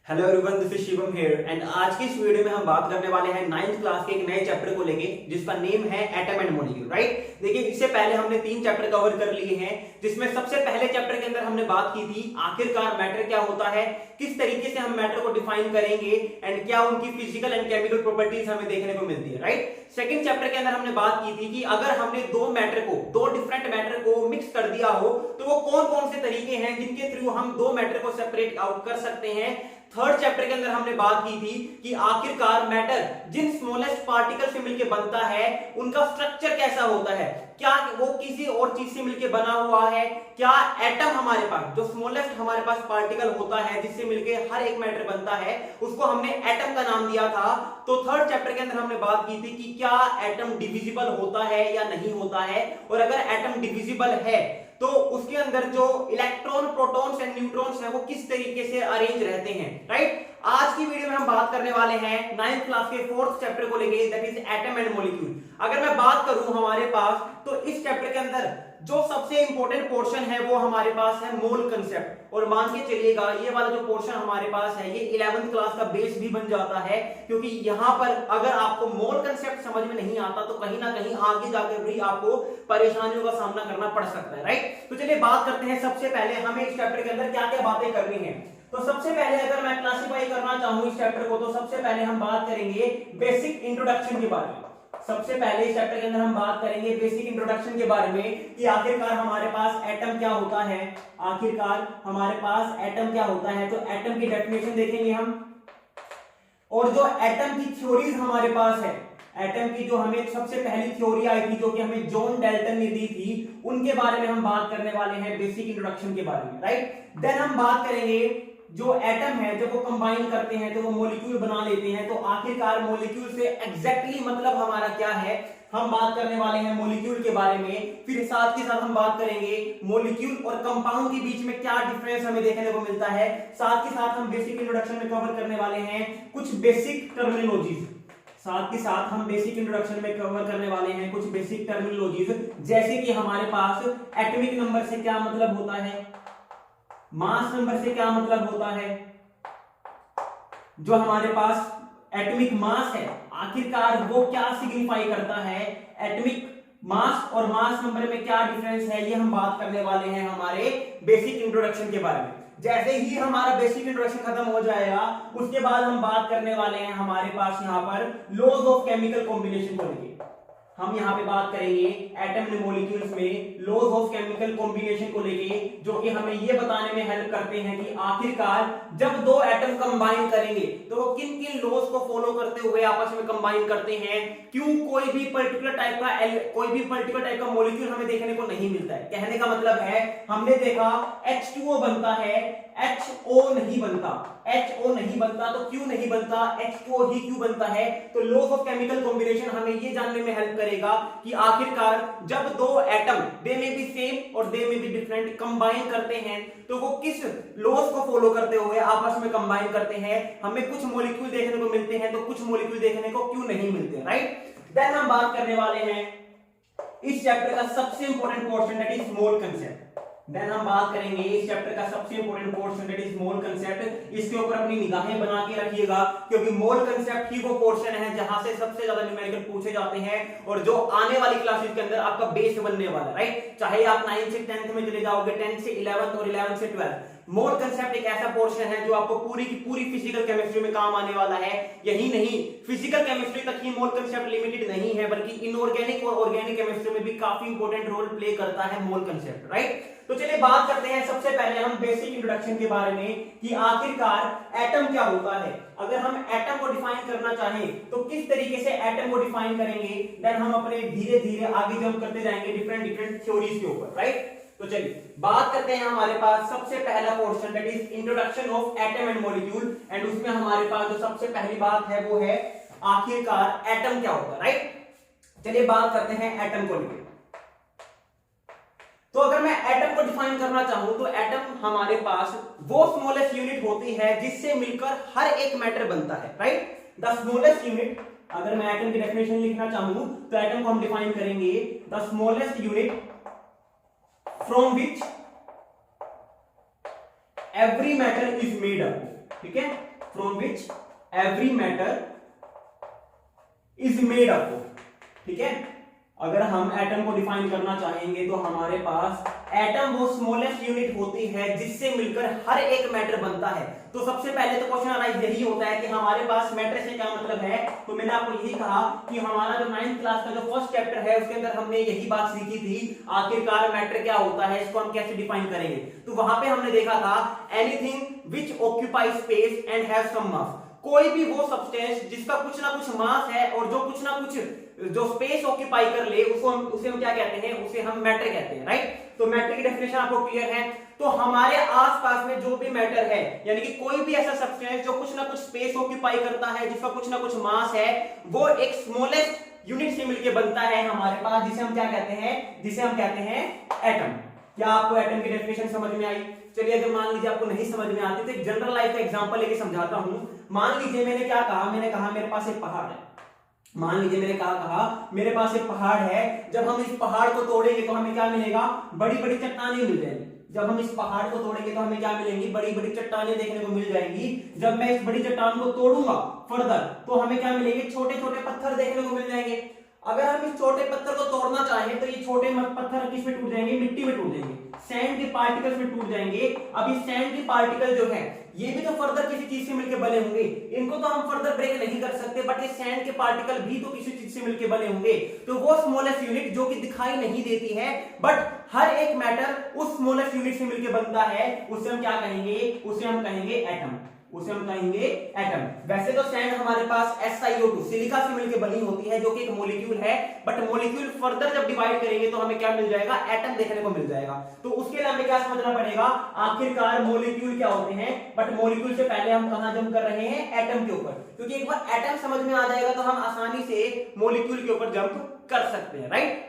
Hello everyone, this is Shivam here and आज की इस वीडियो में हम बात करने वाले हैं 9th क्लास के एक नए चैप्टर को लेके जिसका नेम है एटम एंड मॉलिक्यूल। राइट, देखिए इससे पहले हमने 3 चैप्टर कवर कर लिए हैं, जिसमें सबसे पहले चैप्टर के अंदर हमने बात की थी आखिरकार मैटर क्या होता है, किस तरीके से हम मैटर को डिफाइन करेंगे एंड क्या उनकी फिजिकल एंड केमिकल प्रॉपर्टीज हमें देखने को मिलती है। राइट, सेकंड चैप्टर के अंदर हमने बात की थी कि अगर हमने दो डिफरेंट मैटर को मिक्स कर दिया हो तो वो कौन कौन से तरीके हैं जिनके थ्रू हम दो मैटर को सेपरेट आउट कर सकते हैं। थर्ड चैप्टर के अंदर हमने बात की थी कि आखिरकार मैटर जिन स्मॉलेस्ट पार्टिकल से मिलकर बनता है उनका स्ट्रक्चर कैसा होता है, क्या वो किसी और चीज से मिलकर बना हुआ है, क्या एटम हमारे पास जो स्मॉलेस्ट हमारे पास पार्टिकल होता है जिससे मिलकर हर एक मैटर बनता है उसको हमने एटम का नाम दिया था। तो थर्ड चैप्टर के अंदर हमने बात की थी कि क्या एटम डिविजिबल होता है या नहीं होता है, और अगर एटम डिविजिबल है तो उसके अंदर जो इलेक्ट्रॉन, प्रोटॉन्स एंड न्यूट्रॉन्स हैं वो किस तरीके से अरेंज रहते हैं। राइट, आज की वीडियो में हम बात करने वाले हैं 9th क्लास के 4th चैप्टर को लेके, that is atom and molecule. अगर मैं बात करूं हमारे पास तो इस चैप्टर के अंदर जो सबसे इंपॉर्टेंट पोर्शन है वो हमारे पास है मोल कंसेप्ट, और मान के चलिएगा ये वाला जो पोर्शन हमारे पास है ये 11th क्लास का बेस भी बन जाता है, क्योंकि यहां पर अगर आपको मोल कंसेप्ट समझ में नहीं आता तो कहीं ना कहीं आगे जाकर भी आपको परेशानियों का सामना करना पड़ सकता है। राइट, तो चलिए बात करते हैं सबसे पहले हमें इस चैप्टर के अंदर क्या क्या बातें करनी है। तो सबसे पहले अगर मैं क्लासिफाई करना चाहूं इस चैप्टर को तो सबसे पहले हम बात करेंगे बेसिक इंट्रोडक्शन के बारे में। सबसे पहले इस चैप्टर के अंदर हम बात करेंगे बेसिक इंट्रोडक्शन के बारे में कि आखिरकार हमारे पास एटम क्या होता है, आखिरकार हमारे पास एटम क्या होता है। तो एटम की डेफिनेशन देखेंगे हम, और जो एटम की थ्योरीज हमारे पास है, एटम की जो हमें सबसे पहली थ्योरी आई थी जो कि हमें जॉन डाल्टन ने दी थी, उनके बारे में हम बात करने वाले हैं बेसिक इंट्रोडक्शन के बारे में। राइट, देन हम बात करेंगे जो एटम है जब वो कंबाइन करते हैं तो वो मॉलिक्यूल बना लेते हैं, तो आखिरकार मॉलिक्यूल से एग्जैक्टली मतलब हमारा क्या है, हम बात करने वाले हैं मॉलिक्यूल के बारे में। फिर साथ के साथ हम बात करेंगे मॉलिक्यूल और कंपाउंड के बीच में क्या डिफरेंस हमें देखने को मिलता है। साथ के साथ हम बेसिक इंट्रोडक्शन में कवर करने वाले हैं कुछ बेसिक टर्मिनोलॉजीज, साथ के साथ हम बेसिक इंट्रोडक्शन में कवर करने वाले हैं कुछ बेसिक टर्मिनोलॉजीज, जैसे कि हमारे पास एटॉमिक नंबर से क्या मतलब होता है, मास नंबर से क्या मतलब होता है, जो हमारे पास एटॉमिक मास है आखिरकार वो क्या सिग्निफाई करता है, एटॉमिक मास और मास नंबर में क्या डिफरेंस है, ये हम बात करने वाले हैं हमारे बेसिक इंट्रोडक्शन के बारे में। जैसे ही हमारा बेसिक इंट्रोडक्शन खत्म हो जाएगा उसके बाद हम बात करने वाले हैं हमारे पास यहाँ पर लॉज ऑफ केमिकल कॉम्बिनेशन को लेके। हम यहाँ पे बात करेंगे एटम एंड मॉलिक्यूल्स में लॉज ऑफ केमिकल कॉम्बिनेशन को लेके, जो कि हमें ये बताने में हेल्प करते हैं कि आखिरकार जब दो एटम कंबाइन करेंगे तो वो किन किन लॉज को फॉलो करते हुए आपस में कंबाइन करते हैं, क्यों कोई भी पर्टिकुलर टाइप का मॉलिक्यूल हमें देखने को नहीं मिलता है। कहने का मतलब है हमने देखा H2O बनता है, HO नहीं बनता, HO नहीं बनता तो क्यों नहीं बनता, H2O ही क्यों बनता है। तो लॉज ऑफ केमिकल कॉम्बिनेशन हमें ये जानने में हेल्प करेगा कि आखिरकार जब दो एटम दे में बी सेम और दे में बी डिफरेंट कंबाइन करते हैं तो वो किस लॉज को फॉलो करते हुए आपस में कंबाइन करते हैं। हमें कुछ मॉलिक्यूल देखने को मिलते हैं तो कुछ मॉलिक्यूल देखने को क्यों नहीं मिलते। राइट, देन हम बात करने वाले हैं इस चैप्टर का सबसे important portion, that is mole concept. Then हम बात करेंगे इस चैप्टर का सबसे important portion, that is mole concept. इसके ऊपर अपनी निगाहें बना के रखिएगा, क्योंकि मोल कंसेप्ट ही वो पोर्शन है जहां से सबसे ज्यादा न्यूमेरिकल पूछे जाते हैं और जो आने वाली क्लासेस के अंदर आपका बेस बनने वाला है। राइट, चाहे आप 9th से 10th में चले जाओगे, 10th से 11th और 11th से 12th, मोल कंसेप्ट एक ऐसा पोर्शन है जो आपको पूरी की पूरी फिजिकल केमिस्ट्री में काम आने वाला है। यही नहीं, फिजिकल केमिस्ट्री तक ही मोल कंसेप्ट लिमिटेड नहीं है, बल्कि इनऑर्गेनिक और ऑर्गेनिक केमिस्ट्री में भी काफी इंपॉर्टेंट रोल प्ले करता है मोल कंसेप्ट। राइट, तो चलिए बात करते हैं सबसे पहले हम बेसिक इंट्रोडक्शन के बारे में कि आखिरकार एटम क्या होता है। अगर हम एटम को डिफाइन करना चाहें तो किस तरीके से एटम को डिफाइन करेंगे, देन हम अपने धीरे धीरे आगे जंप करते जाएंगे डिफरेंट थ्योरीज के ऊपर। राइट, तो चलिए बात करते हैं हमारे पास सबसे पहला portion, that is introduction of atom and molecule, and उसमें हमारे पास जो सबसे पहली बात है वो है आखिरकार एटम क्या होता है। राइट, चलिए बात करते हैं एटम को लेकर। तो अगर मैं एटम को डिफाइन करना चाहूं तो एटम हमारे पास वो स्मॉलेस्ट यूनिट होती है जिससे मिलकर हर एक मैटर बनता है। राइट, द स्मॉलेस्ट यूनिट, अगर मैं एटम की डेफिनेशन लिखना चाहूं तो एटम को हम डिफाइन करेंगे the smallest unit from which every matter is made up. ठीक है, from which every matter is made up of. ठीक है, अगर हम एटम को डिफाइन करना चाहेंगे तो हमारे पास एटम वो स्मॉलेस्ट यूनिट होती है जिससे मिलकर हर एक मैटर बनता है। तो सबसे पहले तो क्वेश्चन अराइज यही होता है कि हमारे पास मैटर से क्या मतलब है। तो मैंने आपको यही कहा कि हमारा जो 9th क्लास का जो फर्स्ट चैप्टर है उसके अंदर हमने यही बात सीखी थी, आखिरकार मैटर क्या होता है, इसको हम कैसे डिफाइन करेंगे। तो वहां पे हमने देखा था anything which occupy space and have some mass, कोई भी वो सब्सटेंस जिसका कुछ ना कुछ मास है और जो कुछ ना कुछ जो स्पेस ऑक्यूपाई कर ले उसे हम क्या कहते हैं, उसे हम मैटर कहते हैं। राइट, तो मैटर की डेफिनेशन आपको क्लियर है। तो हमारे आसपास में जो भी मैटर है, यानी कि कोई भी ऐसा सब्सटेंस जो कुछ ना कुछ स्पेस ऑक्यूपाई करता है, जिसका कुछ ना कुछ मास है, वो एक स्मॉलेस्ट यूनिट से मिलकर बनता है हमारे पास, जिसे हम क्या कहते हैं, जिसे हम कहते हैं एटम। क्या आपको एटम की डेफिनेशन समझ में आई? चलिए, अगर मान लीजिए आपको नहीं समझ में आती तो एक जनरल लाइफ का एग्जांपल लेके समझाता हूं। मान लीजिए मैंने क्या कहा, मैंने कहा मेरे पास एक पहाड़ है। मान लीजिए मैंने कहा मेरे पास एक पहाड़ है। जब हम इस पहाड़ को तोड़ेंगे तो हमें क्या मिलेगा, बड़ी बड़ी चट्टानें मिल जाएंगी। जब हम इस पहाड़ को तोड़ेंगे तो हमें क्या मिलेंगी, बड़ी बड़ी चट्टानें देखने को मिल जाएंगी। जब मैं इस बड़ी चट्टान को तोड़ूंगा फर्दर तो हमें क्या मिलेंगे, छोटे छोटे पत्थर देखने को मिल जाएंगे। अगर हम इस छोटे पत्थर को तोड़ना चाहें तो ये छोटे पत्थर किस में टूट जाएंगे, मिट्टी में टूट जाएंगे, सैंड के पार्टिकल्स में टूट जाएंगे। अब ये सैंड के पार्टिकल जो है ये भी तो फर्दर किसी चीज से मिलकर बने होंगे, इनको तो हम फर्दर ब्रेक नहीं कर सकते, बट ये सैंड के पार्टिकल भी तो किसी चीज से मिलकर बने होंगे। तो वो स्मॉलेस्ट यूनिट जो कि दिखाई नहीं देती है बट हर एक मैटर उस स्मॉलेस्ट यूनिट से मिलकर बनता है, उसे हम क्या कहेंगे, उसे हम कहेंगे एटम, उसे हम कहेंगे एटम। वैसे तो सैंड हमारे पास SiO2 सिलिका से मिलकर बनी होती है जो कि एक मॉलिक्यूल है, बट मॉलिक्यूल फर्दर जब डिवाइड करेंगे तो हमें क्या मिल जाएगा, एटम देखने को मिल जाएगा। तो उसके लिए हमें क्या समझना पड़ेगा, आखिरकार मॉलिक्यूल क्या होते हैं। बट मॉलिक्यूल से पहले हम कहां जंप कर रहे हैं, एटम के ऊपर, क्योंकि एक बार एटम समझ में आ जाएगा तो हम आसानी से मॉलिक्यूल के ऊपर जंप कर सकते हैं। राइट,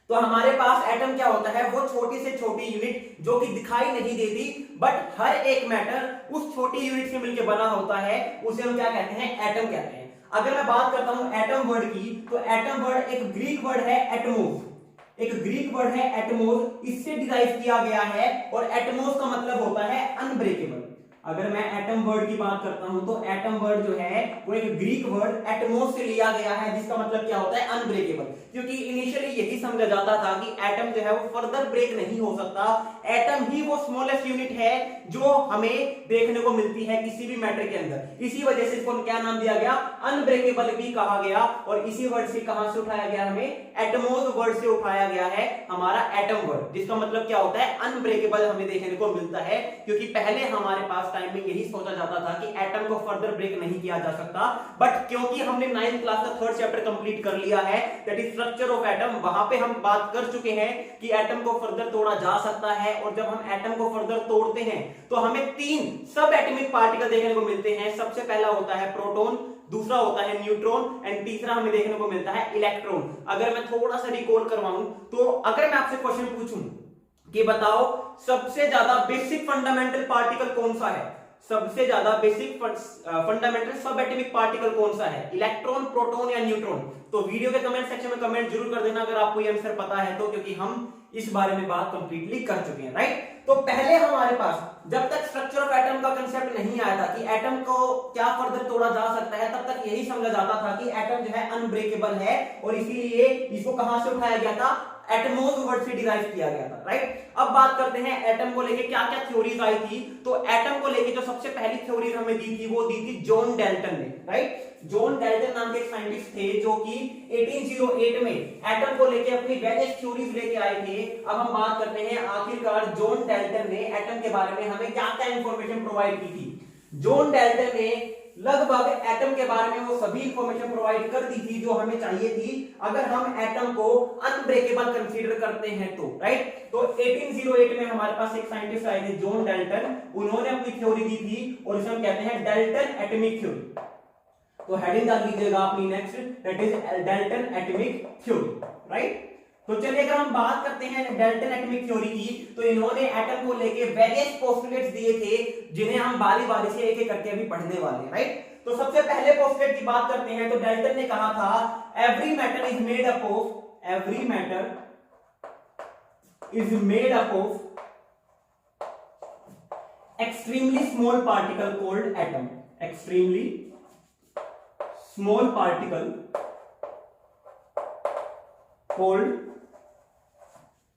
तो हमारे पास एटम क्या होता है, वो छोटी से छोटी यूनिट जो कि दिखाई नहीं देती बट हर एक मैटर उस छोटी यूनिट से मिलकर बना होता है, उसे हम क्या कहते हैं, एटम कहते हैं। अगर मैं बात करता हूं एटम वर्ड की, तो एटम वर्ड एक ग्रीक वर्ड है एटमोस, एक ग्रीक वर्ड है एटमोस, इससे डिराइव किया गया है और एटमोस का मतलब होता है अनब्रेकेबल। अगर मैं एटम वर्ड की बात करता हूं तो एटम वर्ड जो है वो एक ग्रीक वर्ड एटमोस से लिया गया है, जिसका मतलब क्या होता है, अनब्रेकेबल। क्योंकि इनिशियली यही समझा जाता था कि एटम जो है वो फर्दर ब्रेक नहीं हो सकता, एटम ही वो स्मॉलेस्ट यूनिट है जो हमें देखने को मिलती है किसी भी मैटर के अंदर। इसी वजह से इसको क्या नाम दिया गया, अनब्रेकेबल भी कहा गया। और इसी वर्ड से कहां से उठाया गया, हमें एटमोस वर्ड से उठाया गया है हमारा एटम वर्ड, जिसका मतलब क्या होता है, अनब्रेकेबल हमें देखने को मिलता है। क्योंकि पहले हमारे पास टाइम में यही सोचा जाता था कि एटम को फर्दर ब्रेक नहीं किया जा सकता, बट क्योंकि हमने 9th क्लास का 3rd चैप्टर कंप्लीट कर लिया है, that is structure of atom, वहां पे हम बात कर चुके हैं कि एटम को फर्दर तोड़ा जा सकता है। और जब हम एटम को फर्दर तोड़ते हैं तो हमें 3 सब एटॉमिक पार्टिकल देखने को मिलते हैं। सबसे पहला होता है प्रोटॉन, दूसरा होता है न्यूट्रॉन एंड तीसरा हमें देखने को मिलता है इलेक्ट्रॉन। अगर मैं थोड़ा सा रिकॉल करवाऊं तो अगर मैं आपसे क्वेश्चन पूछूं कि बताओ सबसे ज्यादा बेसिक फंडामेंटल पार्टिकल कौन सा है, सबसे ज्यादा बेसिक फंडामेंटल सब एटॉमिक पार्टिकल कौन सा है, इलेक्ट्रॉन, प्रोटॉन या न्यूट्रॉन? तो वीडियो के कमेंट सेक्शन में कमेंट जरूर कर देना अगर आपको ये आंसर पता है तो, क्योंकि हम इस बारे में बात कंप्लीटली कर चुके हैं। राइट, तो पहले हमारे पास जब तक स्ट्रक्चर ऑफ एटम का कंसेप्ट नहीं आया था कि एटम को क्या फर्दर तोड़ा जा सकता है, तब तक यही समझा जाता था कि एटम जो है अनब्रेकेबल है और इसीलिए इसको कहां से उठाया गया था, एटमोस वर्ड से डिराइव किया गया था। राइट, अब बात करते हैं एटम को लेके क्या क्या थ्योरीज आई थी। तो एटम को लेके जो सबसे पहली थ्योरी हमें दी थी वो दी थी जॉन डाल्टन ने। राइट, जॉन डाल्टन नाम के एक साइंटिस्ट थे जो कि 1808 में एटम को लेके अपनी वेरियस थ्योरीज लेके आए थे। अब हम बात करते हैं आखिरकार जॉन डाल्टन ने एटम के बारे में हमें क्या क्या इंफॉर्मेशन प्रोवाइड की थी। जॉन डाल्टन ने लगभग एटम के बारे में वो सभी इंफॉर्मेशन प्रोवाइड कर दी थी जो हमें चाहिए थी अगर हम एटम को अनब्रेकेबल कंसीडर करते हैं तो। राइट, तो 1808 में हमारे पास एक साइंटिस्ट आए थे जॉन डाल्टन, उन्होंने अपनी थ्योरी दी थी और इसे हम कहते हैं डाल्टन एटॉमिक थ्योरी। तो हेडिंग डाल लीजिएगा अपनी next, that is Dalton atomic theory. Right, तो चलिए अगर हम बात करते हैं डाल्टन एटॉमिक थ्योरी की, तो इन्होंने एटम को लेके वेरियस पोस्टुलेट्स दिए थे जिन्हें हम बारी बारी से एक एक करके अभी पढ़ने वाले हैं। राइट, तो सबसे पहले पोस्टुलेट की बात करते हैं तो डाल्टन ने कहा था every matter is made up of, every matter is made up of extremely small particle called atom, extremely small particle called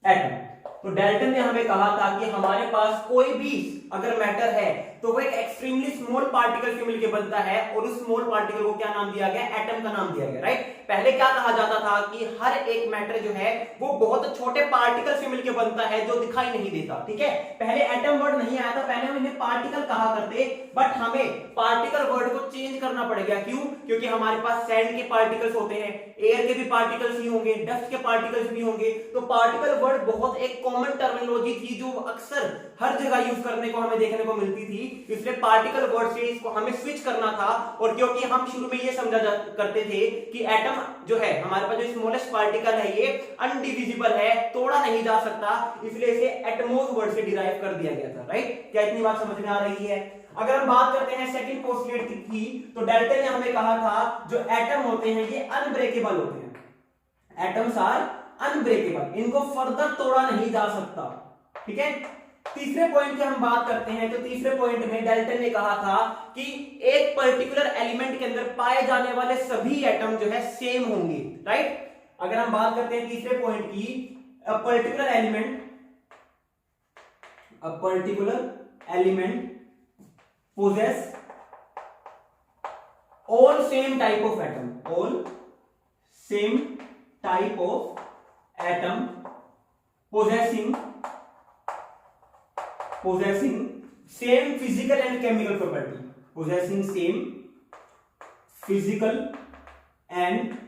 atom. तो डाल्टन ने हमें कहा था कि हमारे पास कोई भी अगर मैटर है तो वो एक एक्सट्रीमली स्मॉल पार्टिकल से मिलकर बनता है और उस स्मॉल पार्टिकल को क्या नाम दिया गया, एटम का नाम दिया गया, राइट। पहले क्या कहा जाता था कि हर एक मैटर जो है वो बहुत छोटे पार्टिकल से मिलकर बनता है जो दिखाई नहीं देता, ठीक है। पहले एटम वर्ड नहीं आया था, पहले हम इन्हें पार्टिकल कहा करते, बट हमें पार्टिकल वर्ड को चेंज करना पड़ेगा। क्यों? क्योंकि हमारे पास सैंड के पार्टिकल्स होते हैं, एयर के भी पार्टिकल्स ही होंगे, डस्ट के पार्टिकल्स भी होंगे। तो पार्टिकल वर्ड बहुत एक कॉमन टर्मिनोलॉजी थी जो अक्सर हर जगह यूज करने को हमें देखने को मिलती थी, इसलिए पार्टिकल वर्ड से इसको हमें स्विच करना था। और क्योंकि हम शुरू में ये समझा करते थे कि एटम जो है हमारे पास जो स्मॉलेस्ट पार्टिकल है ये अनडिविजिबल है, तोड़ा नहीं जा सकता, इसलिए इसे एटमोस वर्ड से डिराइव कर दिया गया था, राइट। क्या इतनी बात समझ में आ रही है? अगर हम बात करते हैं सेकंड पोस्टुलेट की, तो डाल्टन ने हमें कहा था जो एटम होते हैं ये अनब्रेकेबल होते हैं, एटम्स आर अनब्रेकेबल, इनको फर्दर तोड़ा नहीं जा सकता, ठीक है। तीसरे पॉइंट की हम बात करते हैं, तो तीसरे पॉइंट में डाल्टन ने कहा था कि एक पर्टिकुलर एलिमेंट के अंदर पाए जाने वाले सभी एटम जो है सेम होंगे, राइट। अगर हम बात करते हैं तीसरे पॉइंट की, a particular element possess all same type of atom, all same type of atom possessing same physical and chemical property, possessing same physical and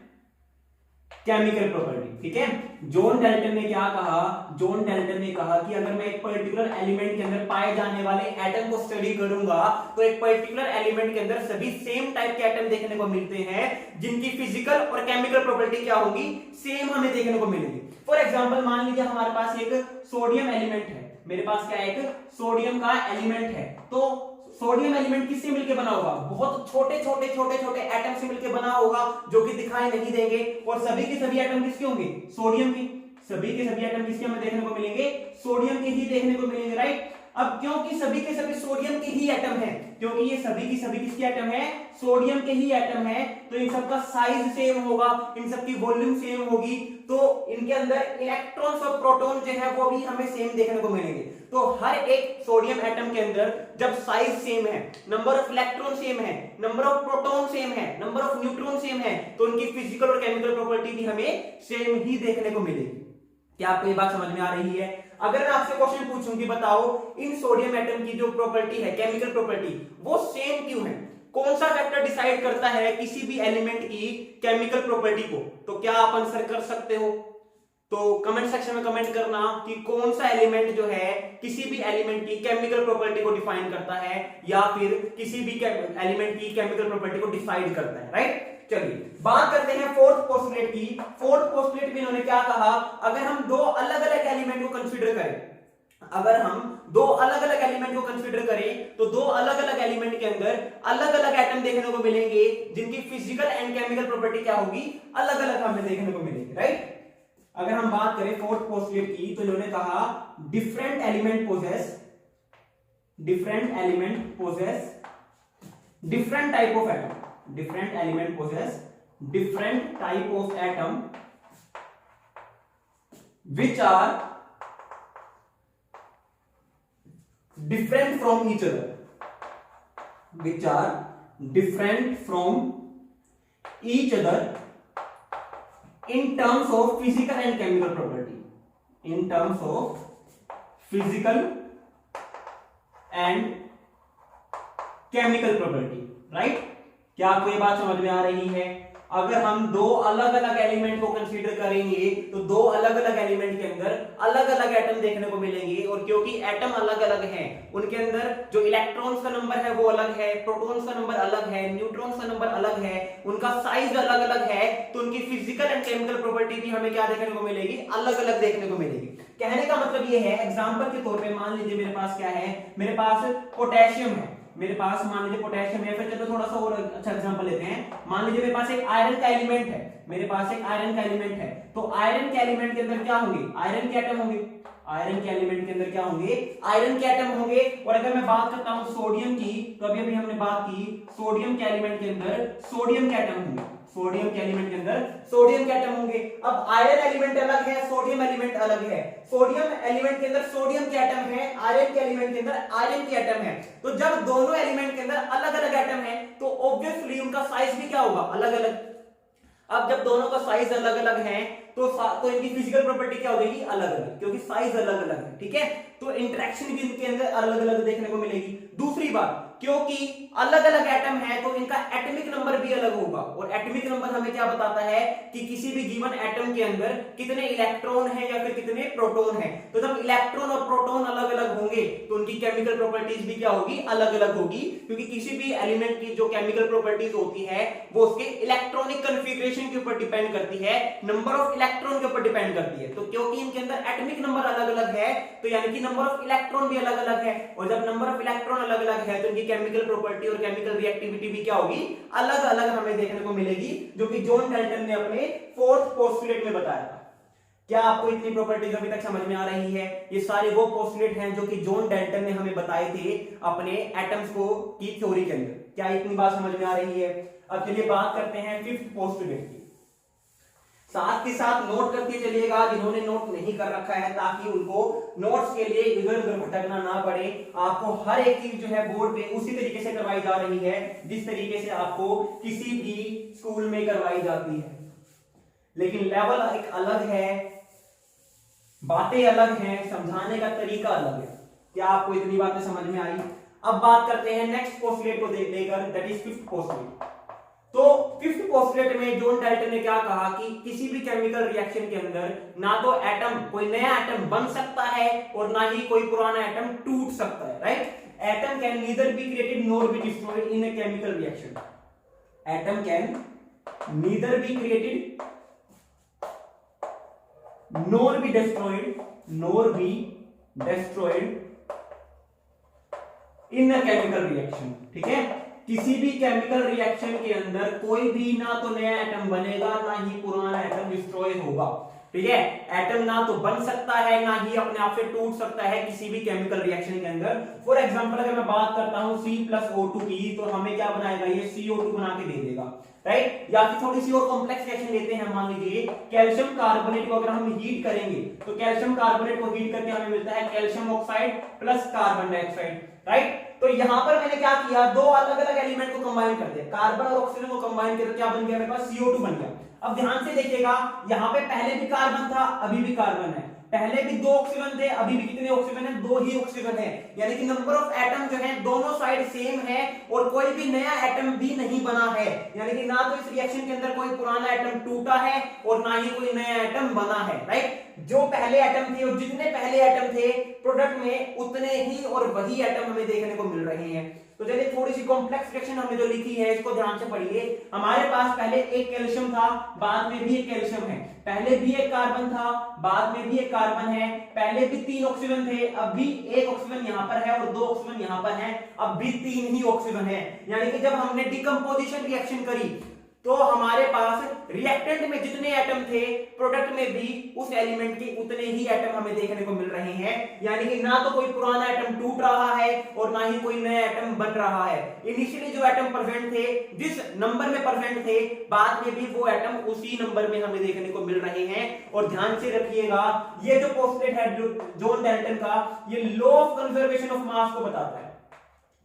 chemical property, ठीक है। जॉन डाल्टन ने क्या कहा? जॉन डाल्टन ने कहा कि अगर मैं एक पर्टिकुलर एलिमेंट के अंदर पाए जाने वाले एटम को स्टडी करूंगा तो एक पर्टिकुलर एलिमेंट के अंदर सभी सेम टाइप के एटम देखने को मिलते हैं जिनकी फिजिकल और केमिकल प्रॉपर्टी क्या होगी, सेम हमें देखने को मिलेगी। फॉर एग्जांपल मान लीजिए हमारे पास एक सोडियम एलिमेंट है, मेरे पास क्या एक सोडियम का एलिमेंट है, तो सोडियम एलिमेंट किससे मिलकर बना होगा? बहुत छोटे छोटे एटम से मिलकर बना होगा जो कि दिखाई नहीं देंगे, और सभी के सभी एटम किसके होंगे? सोडियम के। सभी के सभी एटम किसके हमें देखने को मिलेंगे? सोडियम के ही देखने को मिलेंगे, राइट। अब क्योंकि सभी के सभी सोडियम के ही एटम है, क्योंकि ये सभी की सभी किसके एटम है? सोडियम के ही एटम है, तो इन सबका साइज सेम होगा, इन सबकी वॉल्यूम सेम होगी, तो इनके अंदर इलेक्ट्रॉन्स और प्रोटॉन जो है वो भी हमें सेम देखने को मिलेंगे। तो हर एक सोडियम एटम के अंदर जब साइज सेम है, नंबर ऑफ इलेक्ट्रॉन सेम है, नंबर ऑफ प्रोटॉन सेम है, नंबर ऑफ न्यूट्रॉन सेम है, तो उनकी फिजिकल और केमिकल प्रॉपर्टी भी हमें सेम ही देखने को मिलेगी। क्या आपको ये बात समझ में आ रही है? अगर मैं आपसे क्वेश्चन पूछूं कि बताओ इन सोडियम एटम की जो प्रॉपर्टी है, केमिकल प्रॉपर्टी, वो सेम क्यों है? कौन सा फैक्टर डिसाइड करता है किसी भी एलिमेंट की केमिकल प्रॉपर्टी को? तो क्या आप आंसर कर सकते हो? तो कमेंट सेक्शन में कमेंट करना कि कौन सा एलिमेंट जो है किसी भी एलिमेंट की केमिकल प्रॉपर्टी को डिफाइन करता है या फिर किसी भी एलिमेंट की केमिकल प्रॉपर्टी को डिसाइड करता है, राइट। चलिए बात करते हैं फोर्थ पोस्टुलेट की। फोर्थ पोस्टुलेट में इन्होंने क्या कहा? अगर हम दो अलग अलग एलिमेंट को कंसीडर करें, अगर हम दो अलग अलग एलिमेंट को कंसीडर करें तो दो अलग अलग एलिमेंट के अंदर अलग अलग एटम देखने को मिलेंगे जिनकी फिजिकल एंड केमिकल प्रॉपर्टी क्या होगी? अलग अलग हमें देखने को मिलेगी, राइट। अगर हम बात करें फोर्थ पोस्टुलेट की, तो इन्होंने कहा different element possess different type of atom, different element possess different type of atom which are different from each other, which are different from each other in terms of physical and chemical property, in terms of physical and chemical property, right। क्या आपको ये बात समझ में आ रही है? अगर हम दो अलग अलग एलिमेंट को कंसीडर करेंगे तो दो अलग अलग एलिमेंट के अंदर अलग अलग एटम देखने को मिलेंगे, और क्योंकि एटम अलग अलग हैं, उनके अंदर जो इलेक्ट्रॉन्स का नंबर है वो अलग है, प्रोटॉन्स का नंबर अलग है, न्यूट्रॉन्स का नंबर अलग है, उनका साइज अलग अलग है, तो उनकी फिजिकल एंड केमिकल प्रॉपर्टी भी हमें क्या देखने को मिलेगी? अलग अलग देखने को मिलेगी। कहने का मतलब ये है, एग्जाम्पल के तौर पर मान लीजिए मेरे पास क्या है? मेरे पास पोटेशियम है, मेरे पास मान लीजिए पोटेशियम है। फिर चलो थोड़ा सा और अच्छा एग्जांपल लेते हैं। मान लीजिए मेरे पास एक आयरन का एलिमेंट है, मेरे पास एक आयरन का एलिमेंट है, तो आयरन के एलिमेंट के अंदर क्या होंगे? आयरन के एटम होंगे, आयरन के एलिमेंट के अंदर क्या होंगे, आयरन के एटम होंगे। और अगर मैं बात करता हूं सोडियम की, तो अभी अभी हमने बात की सोडियम के एलिमेंट के अंदर सोडियम के एटम होंगे, सोडियम के एलिमेंट के अंदर सोडियम के एटम होंगे। अब आयरन एलिमेंट अलग है, सोडियम एलिमेंट अलग है। सोडियम एलिमेंट के अंदर सोडियम के एटम है, आयरन के एलिमेंट के अंदर आयरन के एटम है। तो जब दोनों एलिमेंट के अंदर अलग अलग एटम है तो ऑब्वियसली उनका साइज भी क्या होगा, अलग अलग। अब जब दोनों का साइज अलग अलग है तो इनकी फिजिकल प्रॉपर्टी क्या हो जाएगी, अलग अलग, क्योंकि साइज अलग अलग है। ठीक है, तो इंटरेक्शन भी इनके अंदर अलग अलग देखने को मिलेगी। दूसरी बात, क्योंकि अलग अलग एटम है तो इनका एटॉमिक नंबर भी अलग होगा। और एटॉमिक नंबर हमें क्या बताता है कि किसी भी गिवन एटम के अंदर कितने इलेक्ट्रॉन है या फिर कितने प्रोटॉन है। तो जब इलेक्ट्रॉन और प्रोटॉन अलग अलग होंगे तो उनकी केमिकल प्रॉपर्टीज भी क्या होगी, अलग अलग होगी। क्योंकि किसी भी एलिमेंट की जो केमिकल प्रॉपर्टीज होती है वो उसके इलेक्ट्रॉनिक कॉन्फ़िगरेशन के ऊपर डिपेंड करती है, नंबर ऑफ इलेक्ट्रॉन के ऊपर डिपेंड करती है। तो क्योंकि इनके अंदर एटॉमिक नंबर अलग अलग है तो यानी कि नंबर ऑफ इलेक्ट्रॉन भी अलग अलग है। और जब नंबर ऑफ इलेक्ट्रॉन अलग अलग है तो इनकी केमिकल प्रॉपर्टी और केमिकल रिएक्टिविटी भी क्या होगी, अलग अलग हमें देखने को मिलेगी, जो कि जॉन डाल्टन ने अपने फोर्थ पोस्टुलेट में बताया था। क्या आपको इतनी प्रॉपर्टीज अभी तक समझ में आ रही है? ये सारे वो पोस्टुलेट हैं जो कि जॉन डाल्टन ने हमें बताए थे अपने एटम्स को की थ्योरी के अंदर। क्या इतनी बात समझ में आ रही है? अब चलिए बात करते हैं फिफ्थ पोस्टुलेट की। साथ के साथ नोट करते चलिएगा जिन्होंने नोट नहीं कर रखा है, ताकि उनको नोट्स के लिए इधर उधर भटकना ना पड़े। आपको हर एक चीज जो है बोर्ड पे उसी तरीके से करवाई जा रही है जिस तरीके से आपको किसी भी स्कूल में करवाई जाती है, लेकिन लेवल एक अलग है, बातें अलग हैं, समझाने का तरीका अलग है। क्या आपको इतनी बातें समझ में आई? अब बात करते हैं नेक्स्ट पोस्टुलेट को लेकर, दैट इज फिफ्थ पोस्टुलेट। तो फिफ्थ पोस्टुलेट में जॉन डाल्टन ने क्या कहा कि किसी भी केमिकल रिएक्शन के अंदर ना तो एटम, कोई नया एटम बन सकता है और ना ही कोई पुराना एटम टूट सकता है, right. Atom can neither be created nor be destroyed in a chemical reaction. Atom can neither be created nor be destroyed in a chemical reaction. ठीक है, किसी भी केमिकल रिएक्शन के अंदर कोई भी ना तो नया एटम बनेगा ना ही पुराना एटम डिस्ट्रॉय होगा। ठीक है, एटम ना तो बन सकता है ना ही अपने आप से टूट सकता है किसी भी केमिकल रिएक्शन के अंदर। फॉर एग्जांपल अगर मैं बात करता हूं C+O2 की, तो हमें क्या बनाएगा, ये CO2 बना के दे देगा, राइट। या फिर थोड़ी सी और कॉम्प्लेक्स रिएक्शन लेते हैं, मान लीजिए कैल्शियम कार्बोनेट को अगर हम हीट करेंगे तो कैल्शियम कार्बोनेट को हीट करके हमें मिलता है calcium oxide plus carbon dioxide, right. तो यहां पर मैंने क्या किया, दो अलग अलग एलिमेंट को कंबाइन कर दिया, कार्बन और ऑक्सीजन को कंबाइन करके क्या बन गया मेरे पास, CO2 बन गया। अब ध्यान से देखिएगा, यहां पे पहले भी कार्बन था अभी भी कार्बन है, पहले भी दो ऑक्सीजन थे अभी भी कितने ऑक्सीजन है, दो ही ऑक्सीजन है। यानी कि नंबर ऑफ एटम जो है दोनों साइड सेम है और कोई भी नया एटम भी नहीं बना है। यानी कि ना तो इस रिएक्शन के अंदर कोई पुराना एटम टूटा है और ना ही कोई नया एटम बना है, राइट। जो पहले एटम थे और जितने पहले एटम थे प्रोडक्ट में उतने ही और वही एटम हमें देखने को मिल रहे हैं। तो चलिए थोड़ी सी कॉम्प्लेक्स रिएक्शन हमने जो लिखी है इसको ध्यान से पढ़िए। हमारे पास पहले एक कैल्शियम था, बाद में भी एक कैल्शियम है, पहले भी एक कार्बन था, बाद में भी एक कार्बन है, पहले भी तीन ऑक्सीजन थे, अब भी एक ऑक्सीजन यहां पर है और दो ऑक्सीजन यहां पर है, अब भी तीन ही ऑक्सीजन है। यानी कि जब हमने डिकम्पोजिशन रिएक्शन करी तो हमारे पास रिएक्टेंट में जितने एटम थे प्रोडक्ट में भी उस एलिमेंट के उतने ही एटम हमें देखने को मिल रहे हैं। यानी कि ना तो कोई पुराना एटम टूट रहा है और ना ही कोई नया एटम बन रहा है। इनिशियली जो एटम प्रेजेंट थे, जिस नंबर में प्रेजेंट थे, बाद में भी वो एटम उसी नंबर में हमें देखने को मिल रहे हैं। और ध्यान से रखिएगा, ये जो पोस्टुलेट है जॉन डाल्टन का, ये law of conservation of mass को बताता है।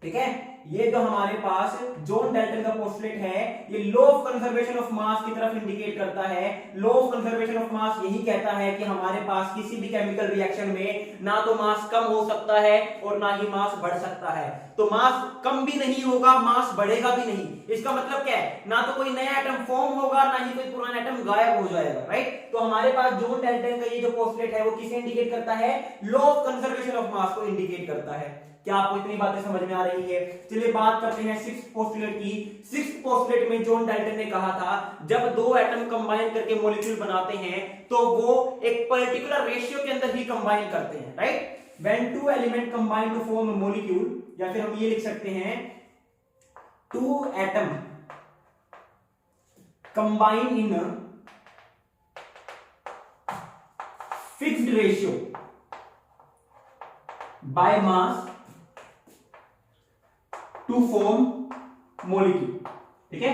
ठीक है, ये जो हमारे पास जॉन डाल्टन का पोस्टुलेट है, ये law of conservation of mass की तरफ इंडिकेट करता है। Law of conservation of mass यही कहता है कि हमारे पास किसी भी केमिकल रिएक्शन में ना तो मास कम हो सकता है और ना ही मास बढ़ सकता है। तो मास कम भी नहीं होगा, मास बढ़ेगा भी नहीं। इसका मतलब क्या है, ना तो कोई नया एटम फॉर्म होगा ना ही कोई पुराना एटम गायब हो जाएगा, राइट। तो हमारे पास जॉन डाल्टन का ये जो पोस्टुलेट है वो किसे इंडिकेट करता है, law of conservation of mass को इंडिकेट करता है। क्या आपको इतनी बातें समझ में आ रही है? चलिए बात करते हैं सिक्स्थ पोस्टुलेट की। सिक्स्थ पोस्टुलेट में जॉन डाल्टन ने कहा था, जब दो एटम कंबाइन करके मॉलिक्यूल बनाते हैं तो वो एक पर्टिकुलर रेशियो के अंदर ही कंबाइन करते हैं, right. When two element combine to form a molecule, या फिर हम ये लिख सकते हैं two atom combine in fixed ratio, by mass to form molecule. ठीक है,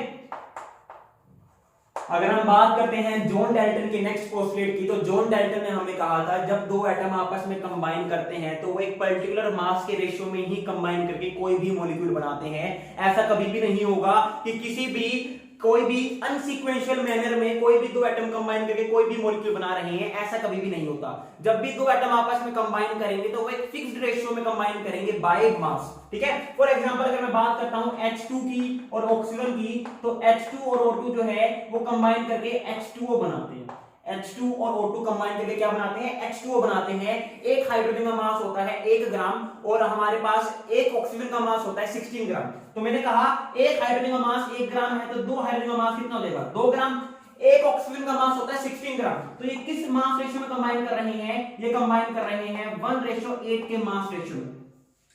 अगर हम बात करते हैं जॉन डाल्टन के नेक्स्ट पोस्टुलेट की, तो जॉन डाल्टन ने हमें कहा था जब दो एटम आपस में कंबाइन करते हैं तो वो एक पर्टिकुलर मास के रेशियो में ही कंबाइन करके कोई भी मॉलिक्यूल बनाते हैं। ऐसा कभी भी नहीं होगा कि किसी भी कोई भी अनसीक्वेंशियल मैनर में कोई भी दो एटम कंबाइन करके कोई भी मॉलिक्यूल बना रहे हैं, ऐसा कभी भी नहीं होता। जब भी दो एटम आपस में कंबाइन करेंगे तो वो एक फिक्स्ड रेशियो में कंबाइन करेंगे बाय मास। ठीक है, फॉर एग्जांपल अगर मैं बात करता हूं H2 की और ऑक्सीजन की, तो H2 और O2 जो है वो कंबाइन करके H2O बनाते हैं। H2 और O2 कंबाइन करके क्या बनाते हैं? H2O बनाते हैं। एक हाइड्रोजन का मास होता है 1 ग्राम और हमारे पास एक ऑक्सीजन का मास होता है 16 ग्राम। तो मैंने कहा एक हाइड्रोजन का मास 1 ग्राम है तो दो हाइड्रोजन का मास कितना देगा? 2 ग्राम। एक ऑक्सीजन का मास होता है 16 ग्राम। तो ये किस मास रेशियो में कंबाइन कर रहे हैं? ये कंबाइन कर रहे हैं 1:8 के मास रेशियो में।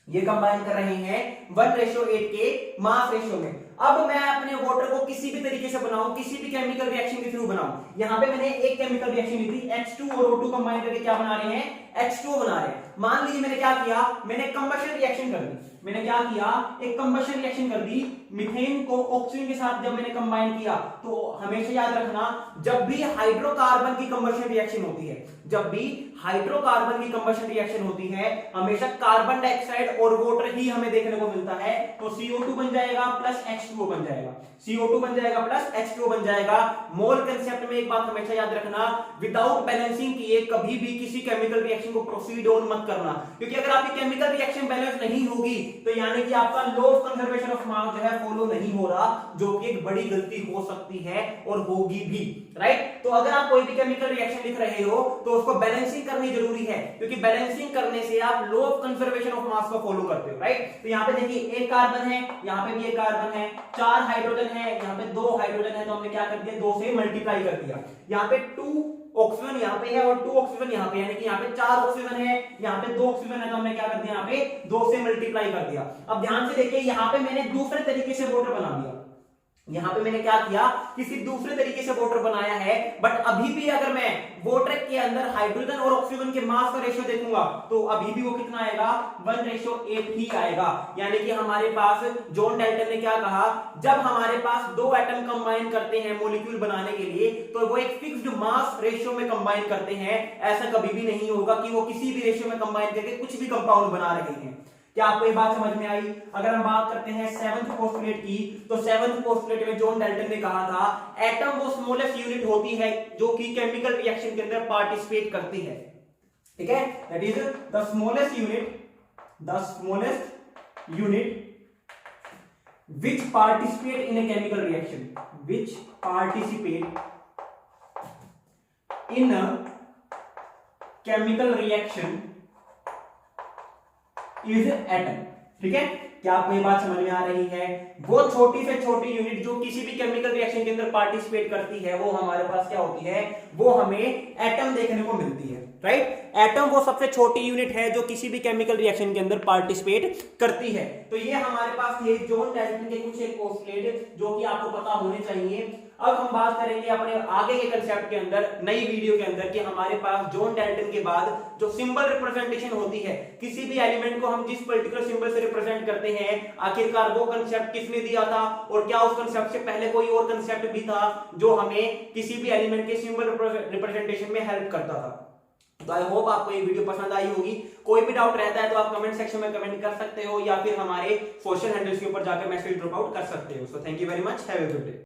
ये कंबाइन कर रहे हैं 1:8 के मास रेशियो में। अब मैं अपने वाटर को किसी भी तरीके से बनाऊं, किसी भी केमिकल रिएक्शन के थ्रू बनाऊं। यहां पे मैंने एक केमिकल रिएक्शन ली थी, H2 और O2 कंबाइन करके क्या बना रहे हैं? H2O बना रहे हैं। मान लीजिए मैंने क्या किया, मैंने कंबशन रिएक्शन कर दी। मैंने क्या किया? एक कंबशन रिएक्शन कर दी। मीथेन को ऑक्सीजन के साथ जब मैंने कंबाइन किया, तो हमेशा याद रखना जब भी हाइड्रोकार्बन की कंबशन रिएक्शन होती है, जब भी हाइड्रोकार्बन की कंबशन रिएक्शन होती है, हमेशा कार्बन डाइऑक्साइड और वाटर ही हमें देखने को मिलता है। तो CO2 बन जाएगा प्लस H2O बन जाएगा, CO2 बन जाएगा प्लस H2O बन जाएगा। मोल कंसेप्ट में एक बात हमेशा याद रखना, विदाउट बैलेंसिंग किए कभी भी किसी केमिकल रिएक्शन को प्रोसीड ऑन मत करना, क्योंकि अगर आपकी केमिकल रिएक्शन बैलेंस नहीं होगी तो यानी कि आपका law of conservation of mass जो है फॉलो नहीं हो रहा, जो कि एक बड़ी गलती हो सकती है और होगी भी। राइट, तो अगर आप कोई भी केमिकल रिएक्शन लिख रहे हो तो उसको बैलेंसिंग करनी जरूरी है, क्योंकि बैलेंसिंग करने से आप law of conservation of mass को फॉलो करते हो। राइट, तो यहाँ पे देखिए एक कार्बन है, यहाँ पे भी एक कार्बन है, 4 हाइड्रोजन है, यहाँ पे 2 हाइड्रोजन है, तो हमने क्या कर दिया? 2 से मल्टीप्लाई कर दिया। यहाँ पे 2 ऑक्सीजन यहाँ पे है और 2 ऑक्सीजन यहाँ पे, यानी कि यहाँ पे 4 ऑक्सीजन है, यहाँ पे 2 ऑक्सीजन है, तो हमने क्या कर दिया? यहाँ पे 2 से मल्टीप्लाई कर दिया। अब ध्यान से देखिए, यहाँ पे मैंने दूसरे तरीके से वाटर बना दिया। यहां पे मैंने क्या किया? किसी दूसरे तरीके से वाटर बनाया है, बट अभी भी अगर मैं वाटर के अंदर हाइड्रोजन और ऑक्सीजन के मास का रेशियो देखूंगा तो अभी भी वो कितना आएगा? 1:8 ही आएगा। यानी कि हमारे पास जॉन डाल्टन ने क्या कहा, जब हमारे पास दो एटम कंबाइन करते हैं मॉलिक्यूल बनाने के लिए तो वो एक फिक्स्ड मास रेशियो में कंबाइन करते हैं। ऐसा कभी भी नहीं होगा कि वो किसी भी रेशियो में कंबाइन करके कुछ भी कंपाउंड बना रहे हैं। क्या आपको ये बात समझ में आई? अगर हम बात करते हैं 7th पोस्टुलेट की, तो 7th पोस्टुलेट में जॉन डाल्टन ने कहा था एटम वो स्मॉलेस्ट यूनिट होती है जो कि केमिकल रिएक्शन के अंदर पार्टिसिपेट करती है। ठीक है, that is the smallest unit which participate in a chemical reaction, which participate in a chemical reaction is atom। ठीक है, क्या आपको ये बात समझ में आ रही है? वो छोटी से छोटी यूनिट जो किसी भी केमिकल रिएक्शन के अंदर पार्टिसिपेट करती है वो हमारे पास क्या होती है? वो हमें एटम देखने को मिलती है। राइट, एटम वो सबसे छोटी यूनिट है जो किसी भी केमिकल रिएक्शन के अंदर पार्टिसिपेट करती है। तो ये हमारे पास थे जॉन डाल्टन के कुछ एक पोस्टुलेट जो कि आपको पता होने चाहिए। अब हम बात करेंगे अपने आगे के कंसेप्ट के अंदर, नई वीडियो के अंदर, कि हमारे पास जॉन डाल्टन के बाद जो सिंबल रिप्रेजेंटेशन होती है, किसी भी एलिमेंट को हम जिस पर्टिकुलर सिंबल से रिप्रेजेंट करते हैं, आखिरकार वो कंसेप्ट किसने दिया था और क्या उस कंसेप्ट से पहले कोई और कंसेप्ट भी था जो हमें किसी भी एलिमेंट के सिंबल रिप्रेजेंटेशन में हेल्प करता था। तो आई होप आपको ये वीडियो पसंद आई होगी। कोई भी डाउट रहता है तो आप कमेंट सेक्शन में कमेंट कर सकते हो या फिर हमारे सोशल हैंडल्स के ऊपर जाकर मैसेज ड्रॉप आउट कर सकते हो। So thank you very much, have a good day.